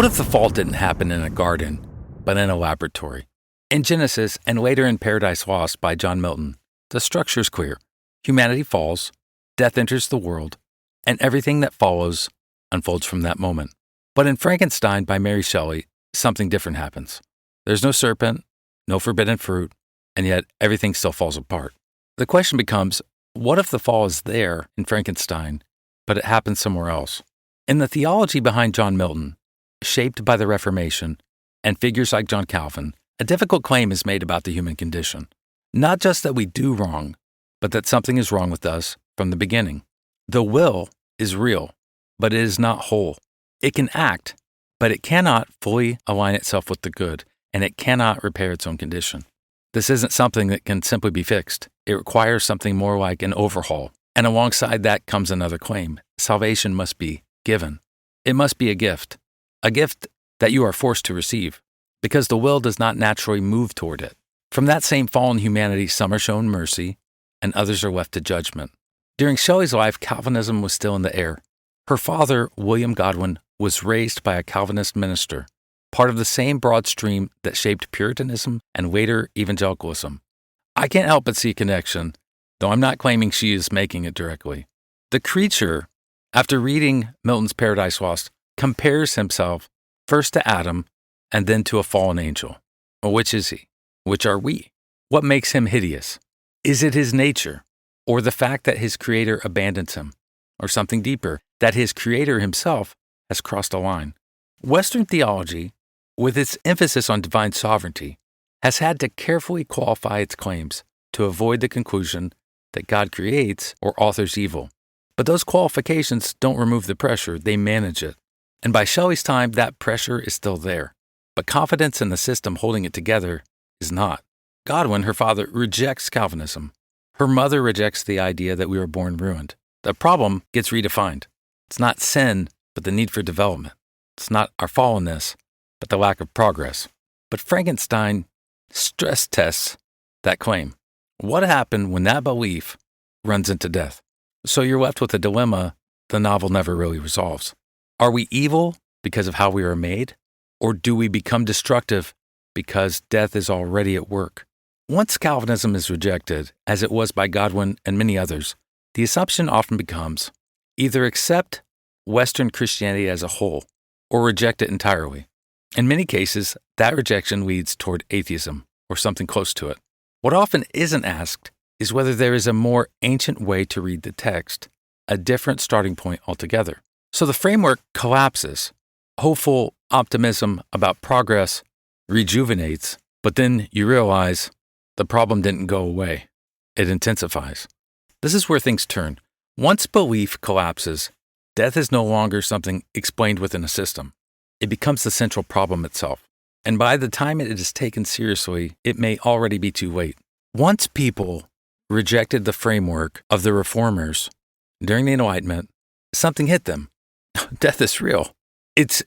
What if the fall didn't happen in a garden, but in a laboratory? In Genesis, and later in Paradise Lost by John Milton, the structure is clear. Humanity falls, death enters the world, and everything that follows unfolds from that moment. But in Frankenstein by Mary Shelley, something different happens. There's no serpent, no forbidden fruit, and yet everything still falls apart. The question becomes, what if the fall is there in Frankenstein, but it happens somewhere else? In the theology behind John Milton, shaped by the Reformation and figures like John Calvin, a difficult claim is made about the human condition. Not just that we do wrong, but that something is wrong with us from the beginning. The will is real, but it is not whole. It can act, but it cannot fully align itself with the good, and it cannot repair its own condition. This isn't something that can simply be fixed. It requires something more like an overhaul. And alongside that comes another claim. Salvation must be given. It must be a gift that you are forced to receive, because the will does not naturally move toward it. From that same fallen humanity, some are shown mercy, and others are left to judgment. During Shelley's life, Calvinism was still in the air. Her father, William Godwin, was raised by a Calvinist minister, part of the same broad stream that shaped Puritanism and later evangelicalism. I can't help but see a connection, though I'm not claiming she is making it directly. The creature, after reading Milton's Paradise Lost, compares himself first to Adam and then to a fallen angel. Well, which is he? Which are we? What makes him hideous? Is it his nature, or the fact that his creator abandons him, or something deeper, that his creator himself has crossed a line? Western theology, with its emphasis on divine sovereignty, has had to carefully qualify its claims to avoid the conclusion that God creates or authors evil. But those qualifications don't remove the pressure, they manage it. And by Shelley's time, that pressure is still there. But confidence in the system holding it together is not. Godwin, her father, rejects Calvinism. Her mother rejects the idea that we were born ruined. The problem gets redefined. It's not sin, but the need for development. It's not our fallenness, but the lack of progress. But Frankenstein stress tests that claim. What happened when that belief runs into death? So you're left with a dilemma the novel never really resolves. Are we evil because of how we are made? Or do we become destructive because death is already at work? Once Calvinism is rejected, as it was by Godwin and many others, the assumption often becomes either accept Western Christianity as a whole or reject it entirely. In many cases, that rejection leads toward atheism or something close to it. What often isn't asked is whether there is a more ancient way to read the text, a different starting point altogether. So the framework collapses. Hopeful optimism about progress rejuvenates, but then you realize the problem didn't go away. It intensifies. This is where things turn. Once belief collapses, death is no longer something explained within a system. It becomes the central problem itself. And by the time it is taken seriously, it may already be too late. Once people rejected the framework of the reformers during the Enlightenment, something hit them. Death is real. It's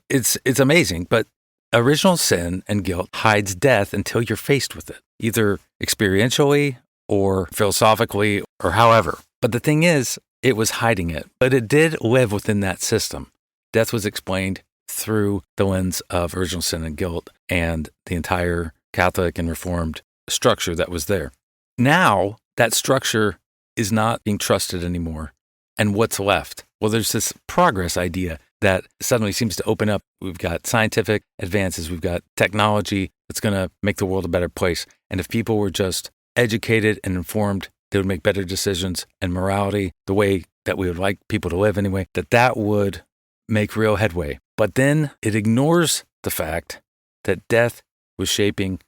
amazing, but original sin and guilt hides death until you're faced with it, either experientially or philosophically or however. But the thing is, it was hiding it, but it did live within that system. Death was explained through the lens of original sin and guilt and the entire Catholic and Reformed structure that was there. Now, that structure is not being trusted anymore. And what's left? Well, there's this progress idea that suddenly seems to open up. We've got scientific advances. We've got technology that's going to make the world a better place. And if people were just educated and informed, they would make better decisions, and morality, the way that we would like people to live anyway, that would make real headway. But then it ignores the fact that death was shaping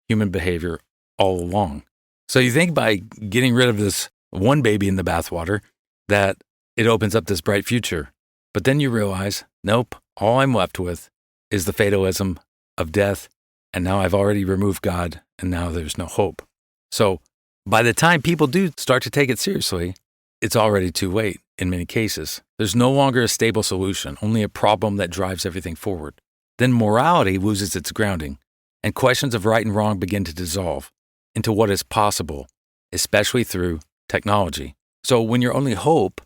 human behavior all along. So you think by getting rid of this one baby in the bathwater, that it opens up this bright future. But then you realize, nope, all I'm left with is the fatalism of death, and now I've already removed God, and now there's no hope. So by the time people do start to take it seriously, it's already too late in many cases. There's no longer a stable solution, only a problem that drives everything forward. Then morality loses its grounding, and questions of right and wrong begin to dissolve into what is possible, especially through technology. So when your only hope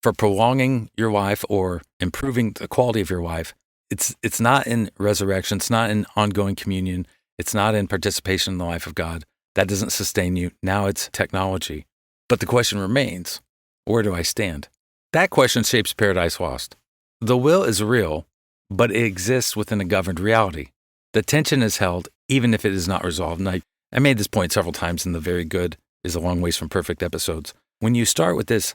for prolonging your life or improving the quality of your life It's not in resurrection. It's not in ongoing communion. It's not in participation in the life of God. That doesn't sustain you. Now it's technology. But the question remains, where do I stand? That question shapes Paradise Lost. The will is real, but it exists within a governed reality. The tension is held even if it is not resolved. And I made this point several times in the Very Good is a Long Ways from Perfect episodes. When you start with this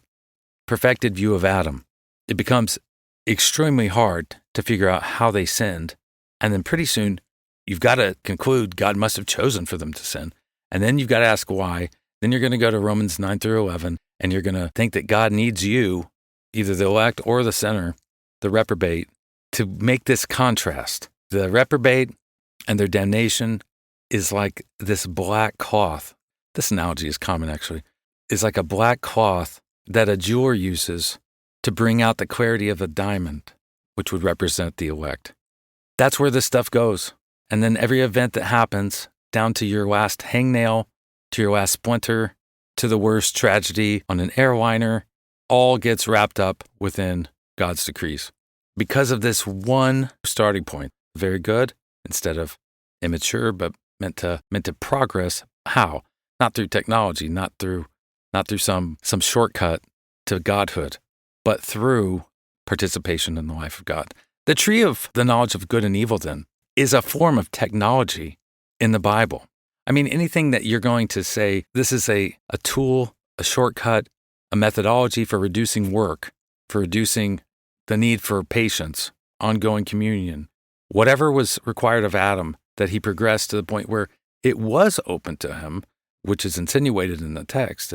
perfected view of Adam, it becomes extremely hard to figure out how they sinned. And then pretty soon, you've got to conclude God must have chosen for them to sin. And then you've got to ask why. Then you're going to go to Romans 9 through 11, and you're going to think that God needs you, either the elect or the sinner, the reprobate, to make this contrast. The reprobate and their damnation is like this black cloth. This analogy is common, actually. It's like a black cloth that a jeweler uses to bring out the clarity of a diamond, which would represent the elect. That's where this stuff goes. And then every event that happens, down to your last hangnail, to your last splinter, to the worst tragedy on an airliner, all gets wrapped up within God's decrees. Because of this one starting point, very good, instead of immature, but meant to progress. How? Not through technology, not through some shortcut to godhood, but through participation in the life of God. The tree of the knowledge of good and evil, then, is a form of technology in the Bible. I mean, anything that you're going to say, this is a tool, a shortcut, a methodology for reducing work, for reducing the need for patience, ongoing communion, whatever was required of Adam, that he progressed to the point where it was open to him, which is insinuated in the text.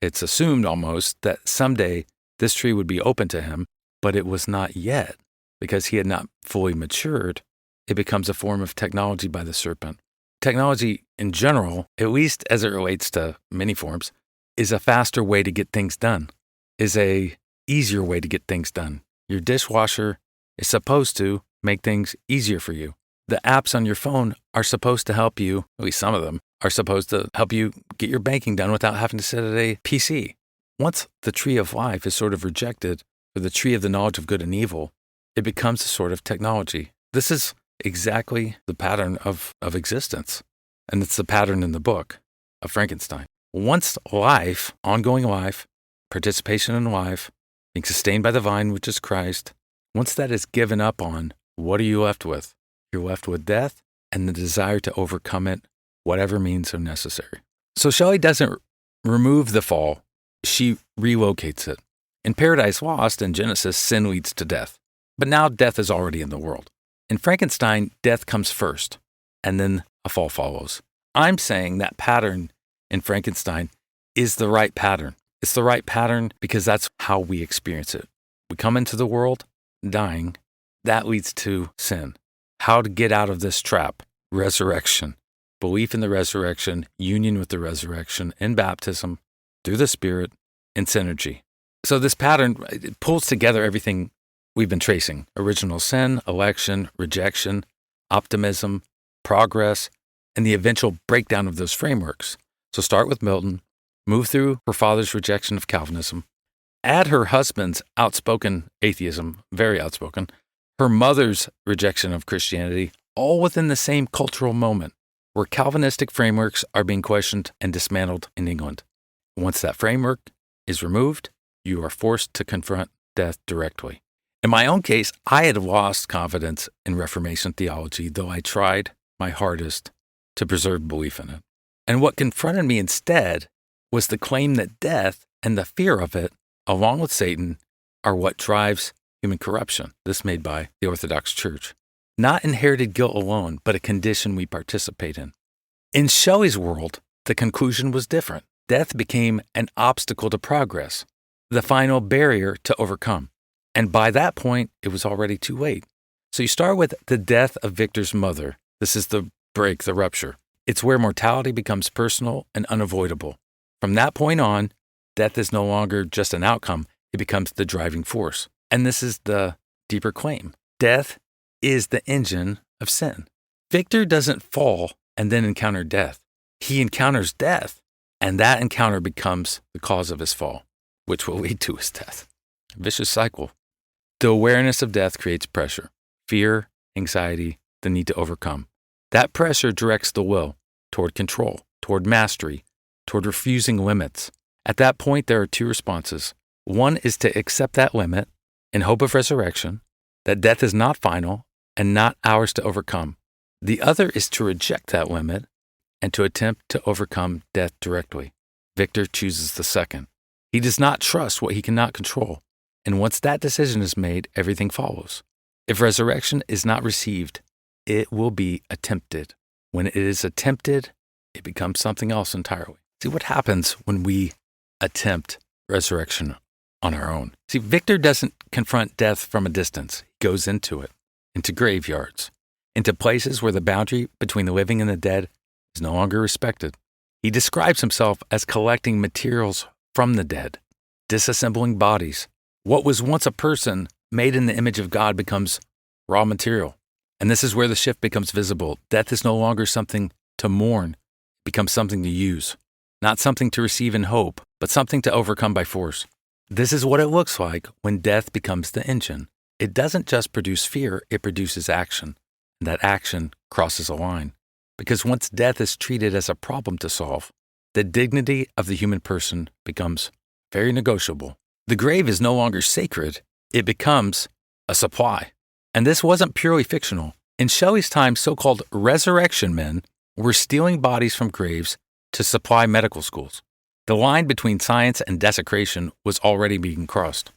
It's assumed almost that someday this tree would be open to him, but it was not yet, because he had not fully matured. It becomes a form of technology by the serpent. Technology in general, at least as it relates to many forms, is a faster way to get things done, is a easier way to get things done. Your dishwasher is supposed to make things easier for you. The apps on your phone are supposed to help you, at least some of them, are supposed to help you get your banking done without having to sit at a PC. Once the tree of life is sort of rejected, or the tree of the knowledge of good and evil, it becomes a sort of technology. This is exactly the pattern of existence. And it's the pattern in the book of Frankenstein. Once life, ongoing life, participation in life, being sustained by the vine, which is Christ, once that is given up on, what are you left with? You're left with death and the desire to overcome it, whatever means are necessary. So Shelley doesn't remove the fall, she relocates it. In Paradise Lost and Genesis, sin leads to death. But now death is already in the world. In Frankenstein, death comes first, and then a fall follows. I'm saying that pattern in Frankenstein is the right pattern. It's the right pattern because that's how we experience it. We come into the world dying. That leads to sin. How to get out of this trap? Resurrection. Belief in the resurrection, union with the resurrection, in baptism, through the Spirit, in synergy. So this pattern, it pulls together everything we've been tracing: original sin, election, rejection, optimism, progress, and the eventual breakdown of those frameworks. So start with Milton, move through her father's rejection of Calvinism, add her husband's outspoken atheism, very outspoken, her mother's rejection of Christianity, all within the same cultural moment where Calvinistic frameworks are being questioned and dismantled in England. Once that framework is removed, you are forced to confront death directly. In my own case, I had lost confidence in Reformation theology, though I tried my hardest to preserve belief in it. And what confronted me instead was the claim that death and the fear of it, along with Satan, are what drives human corruption, this made by the Orthodox Church. Not inherited guilt alone, but a condition we participate in. In Shelley's world, the conclusion was different. Death became an obstacle to progress, the final barrier to overcome. And by that point, it was already too late. So you start with the death of Victor's mother. This is the break, the rupture. It's where mortality becomes personal and unavoidable. From that point on, death is no longer just an outcome. It becomes the driving force. And this is the deeper claim. Death is the engine of sin. Victor doesn't fall and then encounter death. He encounters death, and that encounter becomes the cause of his fall, which will lead to his death. A vicious cycle. The awareness of death creates pressure. fear, anxiety, the need to overcome. That pressure directs the will toward control, toward mastery, toward refusing limits. At that point, there are two responses. One is to accept that limit in hope of resurrection, that death is not final and not ours to overcome. The other is to reject that limit and to attempt to overcome death directly. Victor chooses the second. He does not trust what he cannot control, and once that decision is made, everything follows. If resurrection is not received, it will be attempted. When it is attempted, it becomes something else entirely. See what happens when we attempt resurrection on our own. See, Victor doesn't confront death from a distance. He goes into it, into graveyards, into places where the boundary between the living and the dead is no longer respected. He describes himself as collecting materials from the dead, disassembling bodies. What was once a person made in the image of God becomes raw material. And this is where the shift becomes visible. Death is no longer something to mourn. It becomes something to use. Not something to receive in hope, but something to overcome by force. This is what it looks like when death becomes the engine. It doesn't just produce fear, it produces action. And that action crosses a line. Because once death is treated as a problem to solve, the dignity of the human person becomes very negotiable. The grave is no longer sacred, it becomes a supply. And this wasn't purely fictional. In Shelley's time, so-called resurrection men were stealing bodies from graves to supply medical schools. The line between science and desecration was already being crossed.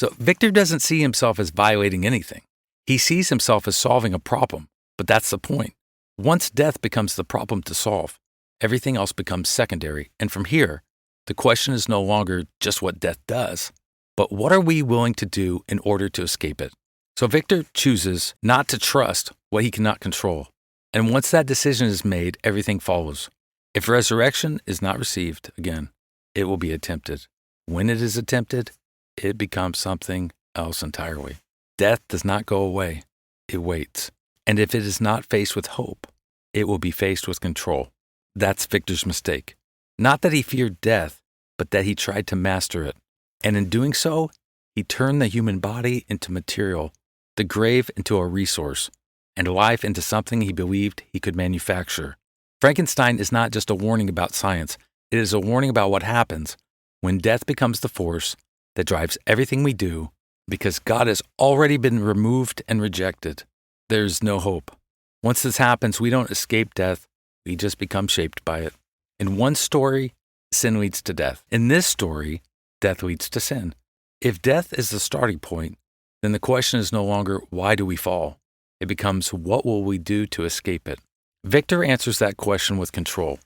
So Victor doesn't see himself as violating anything. He sees himself as solving a problem, but that's the point. Once death becomes the problem to solve, everything else becomes secondary. And from here, the question is no longer just what death does, but what are we willing to do in order to escape it? So Victor chooses not to trust what he cannot control. And once that decision is made, everything follows. If resurrection is not received, again, it will be attempted. When it is attempted, it becomes something else entirely. Death does not go away. It waits. And if it is not faced with hope, it will be faced with control. That's Victor's mistake. Not that he feared death, but that he tried to master it. And in doing so, he turned the human body into material, the grave into a resource, and life into something he believed he could manufacture. Frankenstein is not just a warning about science. It is a warning about what happens when death becomes the force that drives everything we do, because God has already been removed and rejected. There's no hope. Once this happens, we don't escape death. We just become shaped by it. In one story, sin leads to death. In this story, death leads to sin. If death is the starting point, then the question is no longer, why do we fall? It becomes, what will we do to escape it? Victor answers that question with control.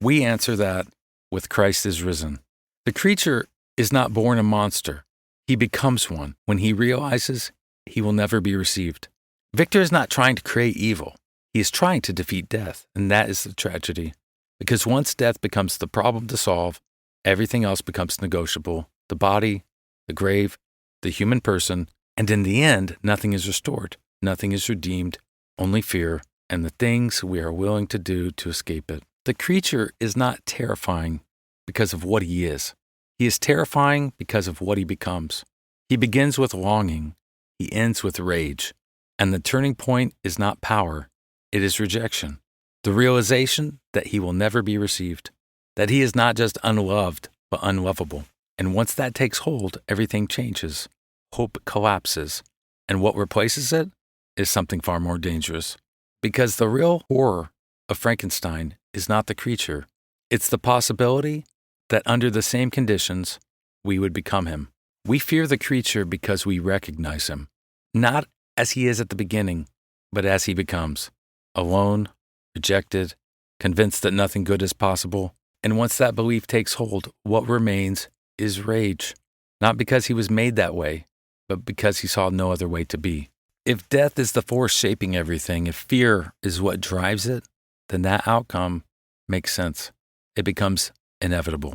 We answer that with Christ is risen. The creature is not born a monster. He becomes one when he realizes he will never be received. Victor is not trying to create evil. He is trying to defeat death, and that is the tragedy. Because once death becomes the problem to solve, everything else becomes negotiable. The body, the grave, the human person, and in the end, nothing is restored. Nothing is redeemed, only fear, and the things we are willing to do to escape it. The creature is not terrifying because of what he is. He is terrifying because of what he becomes. He begins with longing. He ends with rage. And the turning point is not power. It is rejection. The realization that he will never be received. That he is not just unloved, but unlovable. And once that takes hold, everything changes. Hope collapses. And what replaces it is something far more dangerous. Because the real horror of Frankenstein is not the creature. It's the possibility that under the same conditions, we would become him. We fear the creature because we recognize him, not as he is at the beginning, but as he becomes. Alone, rejected, convinced that nothing good is possible. And once that belief takes hold, what remains is rage. Not because he was made that way, but because he saw no other way to be. If death is the force shaping everything, if fear is what drives it, then that outcome makes sense. It becomes inevitable.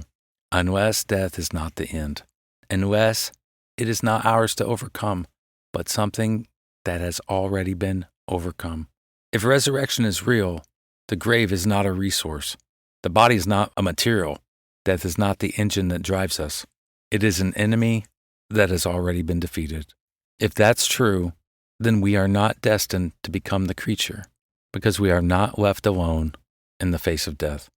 Unless death is not the end. Unless it is not ours to overcome, but something that has already been overcome. If resurrection is real, the grave is not a resource. The body is not a material. Death is not the engine that drives us. It is an enemy that has already been defeated. If that's true, then we are not destined to become the creature, because we are not left alone in the face of death.